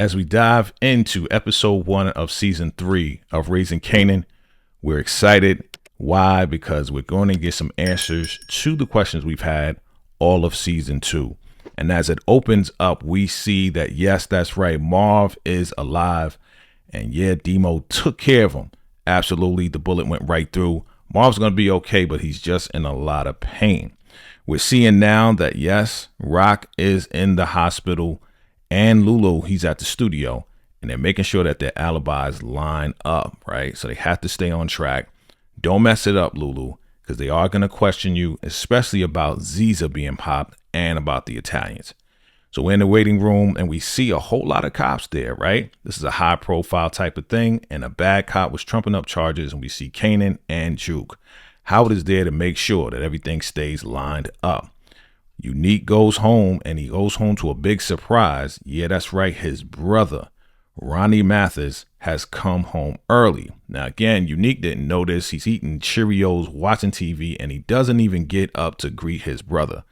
As we dive into episode 1 of season 3 of Raising Kanan, we're excited. Why? Because we're going to get some answers to the questions we've had all of season 2. And as it opens up, we see that, yes, that's right, Marv is alive. And yeah, Demo took care of him. Absolutely, the bullet went right through. Marv's going to be okay, but he's just in a lot of pain. We're seeing now that, yes, Rock is in the hospital and Lulu, he's at the studio, and they're making sure that their alibis line up, right? So they have to stay on track. Don't mess it up, Lulu, because they are going to question you, especially about Ziza being popped and about the Italians. So we're in the waiting room and we see a whole lot of cops there, right? This is a high profile type of thing, and a bad cop was trumping up charges, and we see Kanan and Juke. Howard is there to make sure that everything stays lined up. Unique goes home, and he goes home to a big surprise. Yeah, that's right. His brother, Ronnie Mathis, has come home early. Now, again, Unique didn't notice. He's eating Cheerios, watching TV, and he doesn't even get up to greet his brother.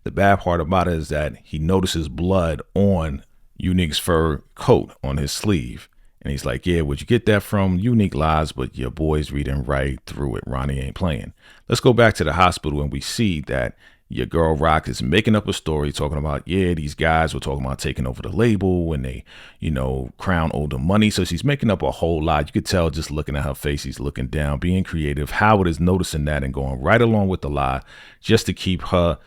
The bad part about it is that he notices blood on Unique's fur coat on his sleeve. And he's like, yeah, where'd you get that from? Unique lies, but your boy's reading right through it. Ronnie ain't playing. Let's go back to the hospital, and we see that your girl Rock is making up a story talking about, yeah, these guys were talking about taking over the label when they, Crown owed them money. So she's making up a whole lot. You could tell just looking at her face, he's looking down, being creative. Howard is noticing that and going right along with the lie just to keep her,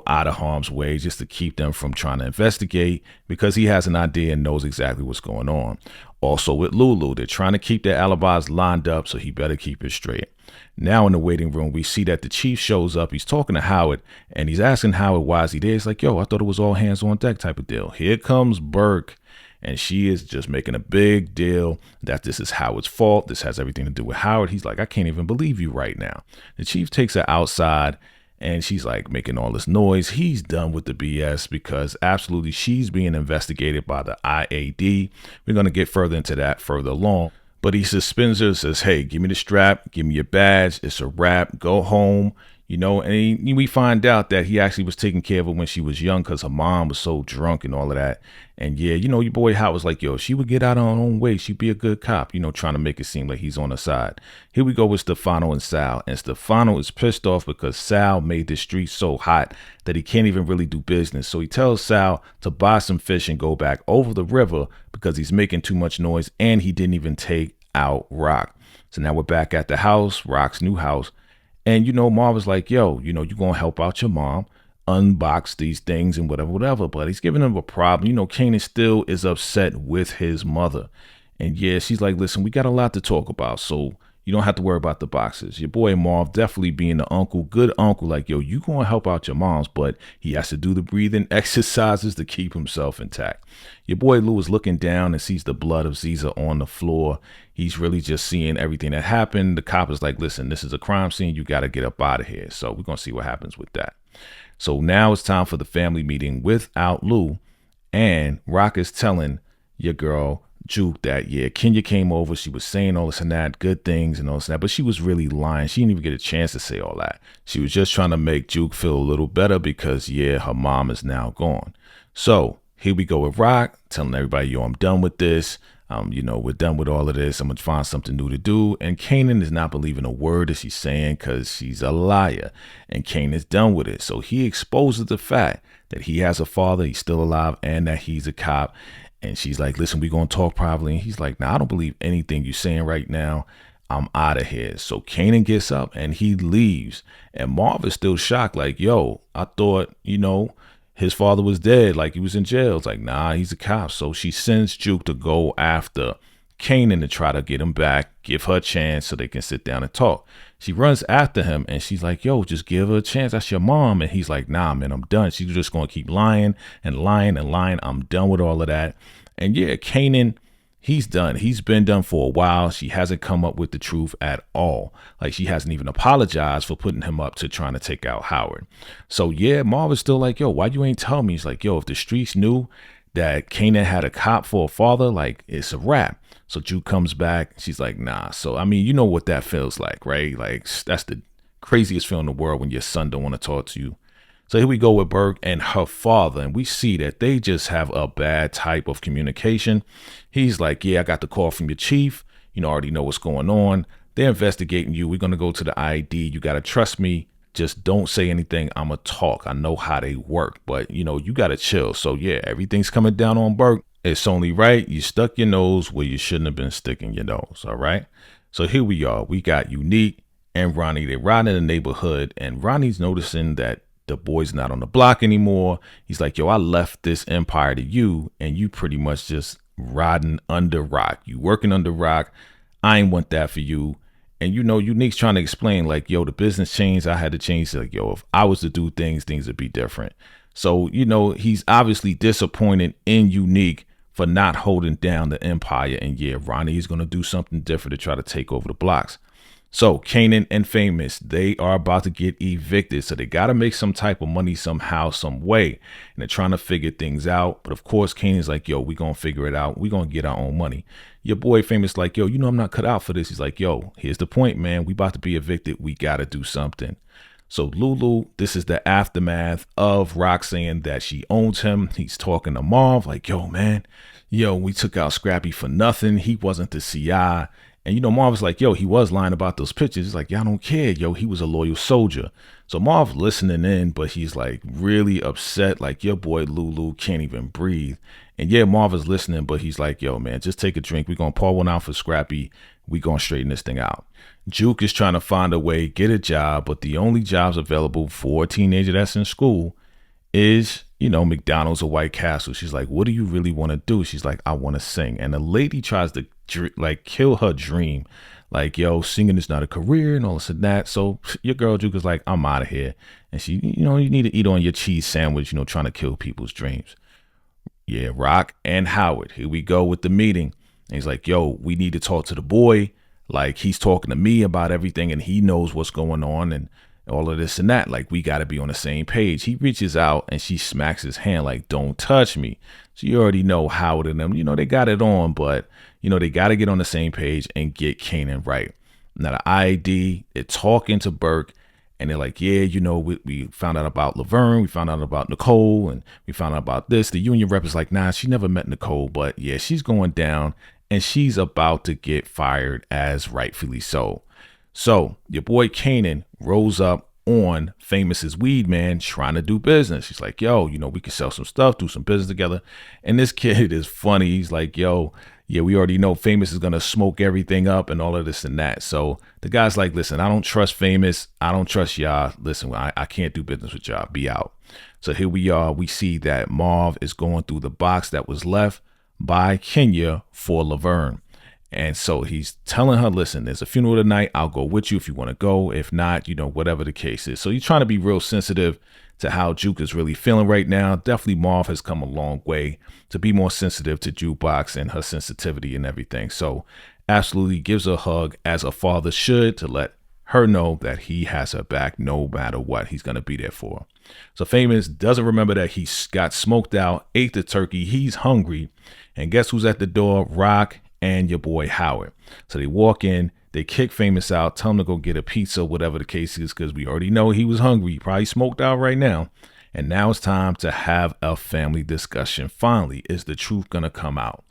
out of harm's way, just to keep them from trying to investigate, because he has an idea and knows exactly what's going on. Also with Lulu, they're trying to keep their alibis lined up, so he better keep it straight. Now in the waiting room, we see that the chief shows up. He's talking to Howard, and he's asking Howard, why is he there? He's like, yo, I thought it was all hands on deck type of deal. Here comes Burke, and she is just making a big deal that this is Howard's fault. This has everything to do with Howard. He's like, I can't even believe you right now. The chief takes her outside, and she's like making all this noise. He's done with the BS because absolutely she's being investigated by the IAD. We're going to get further into that further along. But he suspends her, says, hey, give me the strap, give me your badge. It's a wrap. Go home. And we find out that he actually was taking care of her when she was young because her mom was so drunk and all of that. And yeah, your boy Howard was like, yo, she would get out on her own way. She'd be a good cop, trying to make it seem like he's on her side. Here we go with Stefano and Sal. And Stefano is pissed off because Sal made the street so hot that he can't even really do business. So he tells Sal to buy some fish and go back over the river because he's making too much noise, and he didn't even take out Rock. So now we're back at the house, Rock's new house. And, Marv was like, yo, you're going to help out your mom, unbox these things and whatever. But he's giving him a problem. Kanan still is upset with his mother. And yeah, she's like, listen, we got a lot to talk about. So you don't have to worry about the boxes. Your boy Marv definitely being the uncle, good uncle, like, yo, you going to help out your moms, but he has to do the breathing exercises to keep himself intact. Your boy Lou is looking down and sees the blood of Ziza on the floor. He's really just seeing everything that happened. The cop is like, listen, this is a crime scene. You got to get up out of here. So we're going to see what happens with that. So now it's time for the family meeting without Lou. And Rock is telling your girl Juke that, yeah, Kenya came over. She was saying all this and that, good things and all this and that, but she was really lying. She didn't even get a chance to say all that. She was just trying to make Juke feel a little better because, yeah, her mom is now gone. So here we go with Rock telling everybody, yo, I'm done with this. We're done with all of this. I'm going to find something new to do. And Kanan is not believing a word that she's saying because she's a liar. And Kanan is done with it. So he exposes the fact that he has a father, he's still alive, and that he's a cop. And she's like, listen, we're going to talk privately. And he's like, nah, I don't believe anything you're saying right now. I'm out of here. So Kanan gets up and he leaves. And Marv is still shocked. Like, yo, I thought, his father was dead. Like, he was in jail. It's like, nah, he's a cop. So she sends Juke to go after Kanan to try to get him back, give her a chance so they can sit down and talk. She runs after him and she's like, yo, just give her a chance. That's your mom. And he's like, nah, man, I'm done. She's just going to keep lying and lying and lying. I'm done with all of that. And yeah, Kanan, he's done. He's been done for a while. She hasn't come up with the truth at all. Like, she hasn't even apologized for putting him up to trying to take out Howard. So yeah, Marv is still like, yo, why you ain't tell me? He's like, yo, if the streets knew that Kanan had a cop for a father, like, it's a wrap. So Juke comes back. She's like, nah. So, I mean, you know what that feels like, right? Like, that's the craziest feeling in the world when your son don't want to talk to you. So here we go with Burke and her father, and we see that they just have a bad type of communication. He's like, yeah, I got the call from your chief. Already know what's going on. They're investigating you. We're going to go to the ID. You got to trust me. Just don't say anything. I'm going to talk. I know how they work, but you got to chill. So yeah, everything's coming down on Burke. It's only right. You stuck your nose where you shouldn't have been sticking your nose. All right. So here we are. We got Unique and Ronnie. They're riding in the neighborhood, and Ronnie's noticing that the boy's not on the block anymore. He's like, yo, I left this empire to you, and you pretty much just riding under rock. You working under rock. I ain't want that for you. And Unique's trying to explain, like, yo, the business changed. I had to change. Like, yo, if I was to do things would be different. So, he's obviously disappointed in Unique for not holding down the empire. And yeah, Ronnie is going to do something different to try to take over the blocks. So Kanan and Famous, they are about to get evicted. So they got to make some type of money somehow, some way. And they're trying to figure things out. But of course, Kanan's like, yo, we going to figure it out. We going to get our own money. Your boy Famous like, yo, I'm not cut out for this. He's like, yo, here's the point, man. We about to be evicted. We got to do something. So Lulu, this is the aftermath of Rock saying that she owns him. He's talking to Marv like, yo, man, we took out Scrappy for nothing. He wasn't the CI. And, Marv was like, yo, he was lying about those pictures. He's like, yeah, I don't care. Yo, he was a loyal soldier. So Marv listening in, but he's like really upset. Like, your boy Lulu can't even breathe. And yeah, Marv is listening, but he's like, yo, man, just take a drink. We're going to pour one out for Scrappy. We're going to straighten this thing out. Juke is trying to find a way, get a job, but the only jobs available for a teenager that's in school is, McDonald's or White Castle. She's like, what do you really want to do? She's like, I want to sing. And the lady tries to kill her dream. Like, yo, singing is not a career and all this and that. So your girl Juke is like, I'm out of here. And she, you need to eat on your cheese sandwich, trying to kill people's dreams. Yeah, Rock and Howard. Here we go with the meeting. And he's like, yo, we need to talk to the boy. Like, he's talking to me about everything and he knows what's going on and all of this and that. Like, we got to be on the same page. He reaches out and she smacks his hand like, don't touch me. So you already know Howard and them, they got it on, but, they got to get on the same page and get Kanan right. Now, the ID, they're talking to Burke and they're like, yeah, we found out about Laverne. We found out about Nicole and we found out about this. The union rep is like, nah, she never met Nicole, but yeah, she's going down. And she's about to get fired, as rightfully so. So your boy Kanan rolls up on Famous's weed man trying to do business. He's like, yo, we can sell some stuff, do some business together. And this kid is funny. He's like, yo, yeah, we already know Famous is going to smoke everything up and all of this and that. So the guy's like, listen, I don't trust Famous. I don't trust y'all. Listen, I can't do business with y'all. Be out. So here we are. We see that Marv is going through the box that was left by Kenya for Laverne. And so he's telling her, listen, there's a funeral tonight. I'll go with you if you want to go. If not, whatever the case is. So he's trying to be real sensitive to how Juke is really feeling right now. Definitely Marv has come a long way to be more sensitive to Jukebox and her sensitivity and everything. So absolutely gives her a hug, as a father should, to let her know that he has her back no matter what. He's going to be there for her. So Famous doesn't remember that he got smoked out, ate the turkey. He's hungry. And guess who's at the door? Rock and your boy Howard. So they walk in, they kick Famous out, tell him to go get a pizza, whatever the case is, because we already know he was hungry. He probably smoked out right now. And now it's time to have a family discussion. Finally, is the truth going to come out?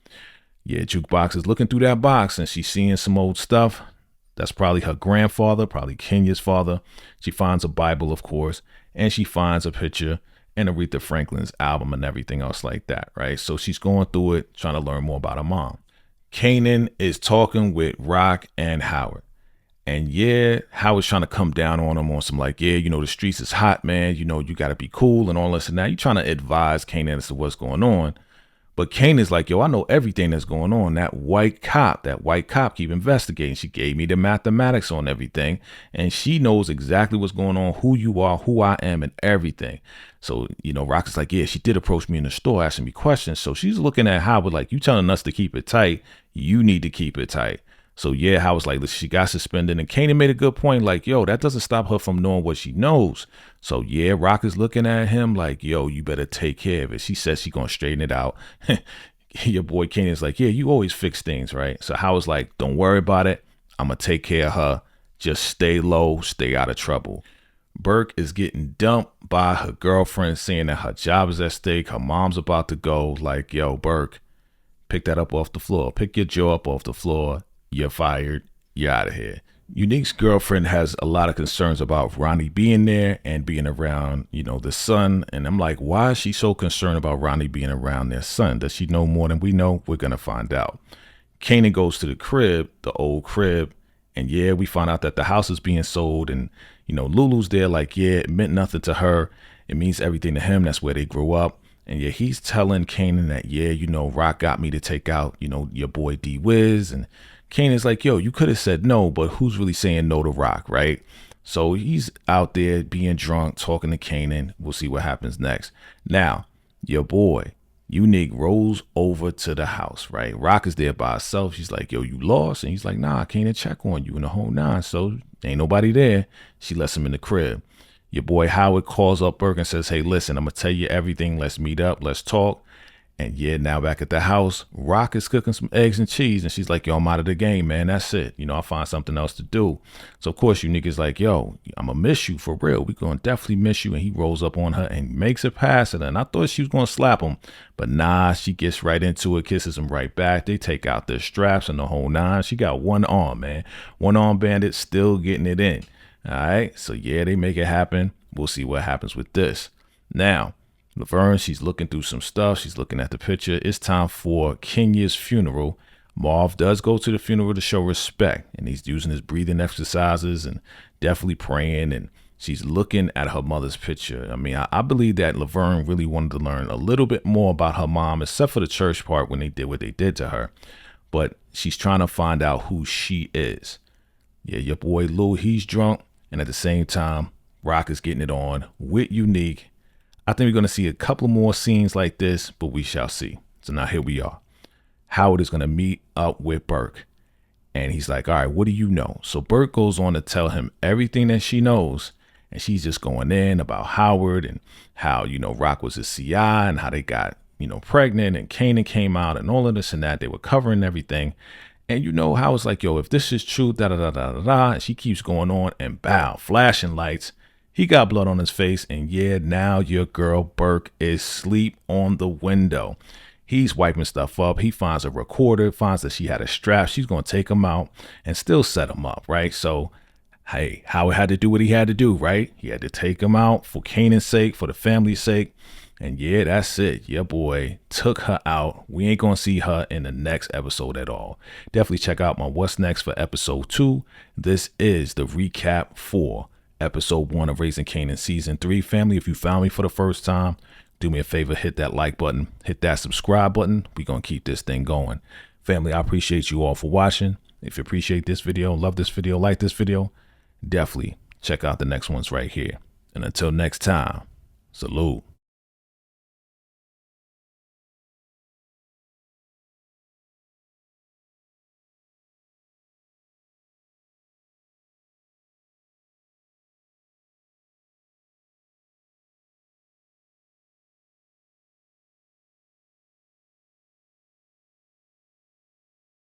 Yeah, Jukebox is looking through that box and she's seeing some old stuff. That's probably her grandfather, probably Kenya's father. She finds a Bible, of course, and she finds a picture and Aretha Franklin's album and everything else like that, right? So she's going through it, trying to learn more about her mom. Kanan is talking with Rock and Howard. And yeah, Howard's trying to come down on him on some like, yeah, the streets is hot, man. You got to be cool and all this and that. You're trying to advise Kanan as to what's going on. But Kanan's like, yo, I know everything that's going on. That white cop keep investigating. She gave me the mathematics on everything. And she knows exactly what's going on, who you are, who I am, and everything. So, Rock is like, yeah, she did approach me in the store asking me questions. So she's looking at Howard like, you telling us to keep it tight. You need to keep it tight. So yeah, Howard's like, listen, she got suspended. And Kanan made a good point. Like, yo, that doesn't stop her from knowing what she knows. So yeah, Rock is looking at him like, yo, you better take care of it. She says she's going to straighten it out. Your boy Kanan's like, yeah, you always fix things, right? So Howard's like, don't worry about it. I'm going to take care of her. Just stay low, stay out of trouble. Burke is getting dumped by her girlfriend, saying that her job is at stake. Her mom's about to go. Like, yo, Burke, pick that up off the floor. Pick your jaw up off the floor. You're fired. You're out of here. Unique's girlfriend has a lot of concerns about Ronnie being there and being around, the son. And I'm like, why is she so concerned about Ronnie being around their son? Does she know more than we know? We're going to find out. Kanan goes to the crib, the old crib. And yeah, we find out that the house is being sold. And, Lulu's there like, yeah, it meant nothing to her. It means everything to him. That's where they grew up. And yeah, he's telling Kanan that, yeah, Rock got me to take out, your boy D-Wiz. And Kanan's like, yo, you could have said no, but who's really saying no to Rock, right? So he's out there being drunk, talking to Kanan. We'll see what happens next. Now, your boy, Unique, rolls over to the house, right? Rock is there by herself. She's like, yo, you lost? And he's like, nah, I came to check on you in the whole nine. So ain't nobody there. She lets him in the crib. Your boy Howard calls up Burke and says, hey, listen, I'm going to tell you everything. Let's meet up. Let's talk. And yeah, now back at the house, Rock is cooking some eggs and cheese. And she's like, yo, I'm out of the game, man. That's it. I'll find something else to do. So, of course, Unique is like, yo, I'm going to miss you for real. We're going to definitely miss you. And he rolls up on her and makes it past her. And I thought she was going to slap him. But nah, she gets right into it, kisses him right back. They take out their straps and the whole nine. She got one arm, man. One arm bandit still getting it in. All right. So, yeah, they make it happen. We'll see what happens with this. Now, Laverne, she's looking through some stuff. She's looking at the picture. It's time for Kenya's funeral. Marv does go to the funeral to show respect, and he's using his breathing exercises and definitely praying. And she's looking at her mother's picture. I mean, I believe that Laverne really wanted to learn a little bit more about her mom, except for the church part when they did what they did to her. But she's trying to find out who she is. Yeah, your boy Lou, he's drunk. And at the same time, Rock is getting it on with Unique. I think we're going to see a couple more scenes like this, but we shall see. So now here we are. Howard is going to meet up with Burke. And he's like, all right, what do you know? So Burke goes on to tell him everything that she knows. And she's just going in about Howard and how, Rock was his CI and how they got, pregnant and Kanan came out and all of this and that. They were covering everything. And Howard's like, yo, if this is true, da da da da da da. And she keeps going on and bow, flashing lights. He got blood on his face, and yeah, now your girl Burke is asleep on the window. He's wiping stuff up. He finds a recorder, finds that she had a strap. She's going to take him out and still set him up, right? So, hey, Howard had to do what he had to do, right? He had to take him out for Kanan's sake, for the family's sake. And yeah, that's it. Your boy took her out. We ain't going to see her in the next episode at all. Definitely check out my What's Next for episode 2. This is the recap for episode 1 of Raising Kanan season 3. Family, if you found me for the first time, do me a favor, hit that like button, hit that subscribe button. We're going to keep this thing going. Family, I appreciate you all for watching. If you appreciate this video, love this video, like this video, definitely check out the next ones right here. And until next time, salute.